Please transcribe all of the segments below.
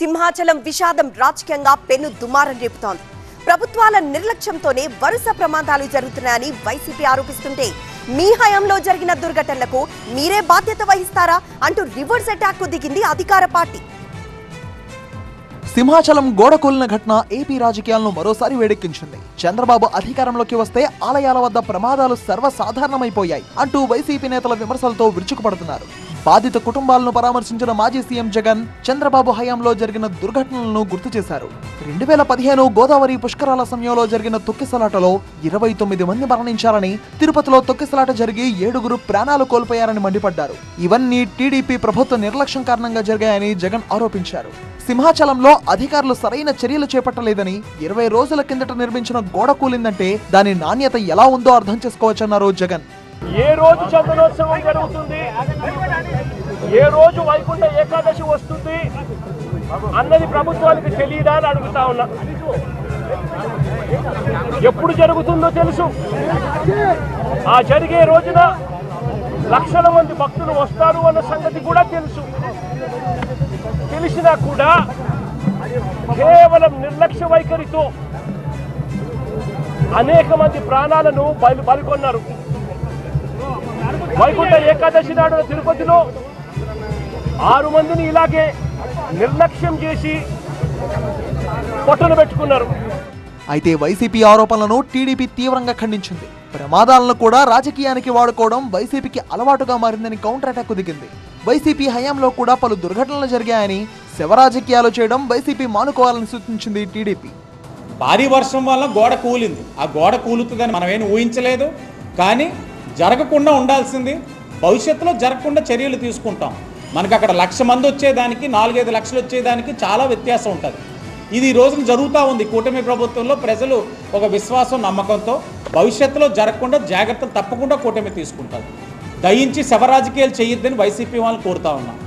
సింహాచలం విషాదం రాజకీయంగా పెను దుమారం రేపుతోంది. ప్రభుత్వాల నిర్లక్ష్యంతోనే వరుస ప్రమాదాలు జరుగుతున్నాయని వైసీపీ ఆరోపిస్తుంటే, మీ హయాంలో జరిగిన దుర్ఘటనలకు మీరే బాధ్యత వహిస్తారా అంటూ రివర్స్ అటాక్ కు దిగింది అధికార పార్టీ. సింహాచలం గోడకూలిన ఘటన ఏపీ రాజకీయాలను మరోసారి వేడెక్కించింది. చంద్రబాబు అధికారంలోకి వస్తే ఆలయాల వద్ద ప్రమాదాలు సర్వసాధారణమైపోయాయి అంటూ వైసీపీ నేతల విమర్శలతో విరుచుకుపడుతున్నారు. బాధిత కుటుంబాలను పరామర్శించిన మాజీ సీఎం జగన్ చంద్రబాబు హయాంలో జరిగిన దుర్ఘటనలను గుర్తు చేశారు. 2015 గోదావరి పుష్కరాల సమయంలో జరిగిన తొక్కిసలాటలో 29 మంది మరణించారని, తిరుపతిలో తొక్కిసలాట జరిగి 7 ప్రాణాలు కోల్పోయారని మండిపడ్డారు. ఇవన్నీ టీడీపీ ప్రభుత్వ నిర్లక్ష్యం కారణంగా జరిగాయని జగన్ ఆరోపించారు. సింహాచలంలో అధికారులు సరైన చర్యలు చేపట్టలేదని, 20 రోజుల కిందట నిర్మించిన గోడ కూలిందంటే దాని నాణ్యత ఎలా ఉందో అర్థం చేసుకోవచ్చన్నారు జగన్. ఏ రోజు చందనోత్సవం జరుగుతుంది, ఏ రోజు వైకుంఠ ఏకాదశి వస్తుంది అన్నది ప్రభుత్వానికి తెలియదా అని అడుగుతా ఉన్నా. ఎప్పుడు జరుగుతుందో తెలుసు. ఆ జరిగే రోజున లక్షల మంది భక్తులు వస్తారు అన్న సంగతి కూడా తెలుసు. తెలిసినా కూడా కేవలం నిర్లక్ష్య వైఖరితో అనేక మంది ప్రాణాలను బలికొన్నారు. వైకుంఠ ఏకాదశి నాడు తిరుపతిలో 6 మందిని ఇలాగే నిర్లక్ష్యం చేసి పొట్టలు పెట్టుకున్నారు. అయితే వైసీపీ ఆరోపణలను టీడీపీ తీవ్రంగా ఖండించింది. ప్రమాదాలను కూడా రాజకీయానికి వాడుకోవడం వైసీపీకి అలవాటుగా మారిందని కౌంటర్ అటాక్ దిగింది. వైసీపీ హయాంలో కూడా పలు దుర్ఘటనలు జరిగాయని, శవ రాజకీయాలు చేయడం వైసీపీ మానుకోవాలని సూచించింది టీడీపీ. భారీ వర్షం వల్ల గోడ కూలింది. ఆ గోడ కూలుతుందని మనమేం ఊహించలేదు. కానీ జరగకుండా ఉండాల్సింది. భవిష్యత్తులో జరగకుండా చర్యలు తీసుకుంటాం. మనకు అక్కడ 1,00,000 మంది వచ్చేదానికి 4-5 లక్షలు వచ్చేదానికి చాలా వ్యత్యాసం ఉంటుంది. ఇది ఈ రోజున జరుగుతూ ఉంది. కూటమి ప్రభుత్వంలో ప్రజలు ఒక విశ్వాసం, నమ్మకంతో భవిష్యత్తులో జరగకుండా జాగ్రత్తలు తప్పకుండా కూటమి తీసుకుంటారు. దయించి శవ రాజకీయాలు చేయొద్దని వైసీపీ వాళ్ళు కోరుతా ఉన్నాం.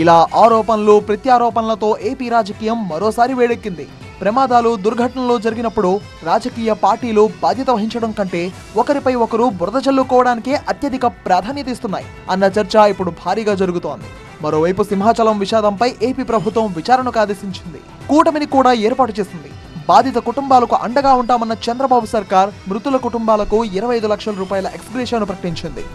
ఇలా ఆరోపణలు ప్రత్యారోపణలతో ఏపీ రాజకీయం మరోసారి వేడెక్కింది. ప్రమాదాలు, దుర్ఘటనలు జరిగినప్పుడు రాజకీయ పార్టీలు బాధ్యత వహించడం కంటే ఒకరిపై ఒకరు బురద చల్లుకోవడానికే అత్యధిక ప్రాధాన్యత ఇస్తున్నాయి అన్న చర్చ ఇప్పుడు భారీగా జరుగుతోంది. మరోవైపు సింహాచలం విషాదంపై ఏపీ ప్రభుత్వం విచారణకు ఆదేశించింది. కూటమిని కూడా ఏర్పాటు చేసింది. బాధిత కుటుంబాలకు అండగా ఉంటామన్న చంద్రబాబు సర్కార్ మృతుల కుటుంబాలకు 25 లక్షల రూపాయల ఎక్స్గ్రేషియాను ప్రకటించింది.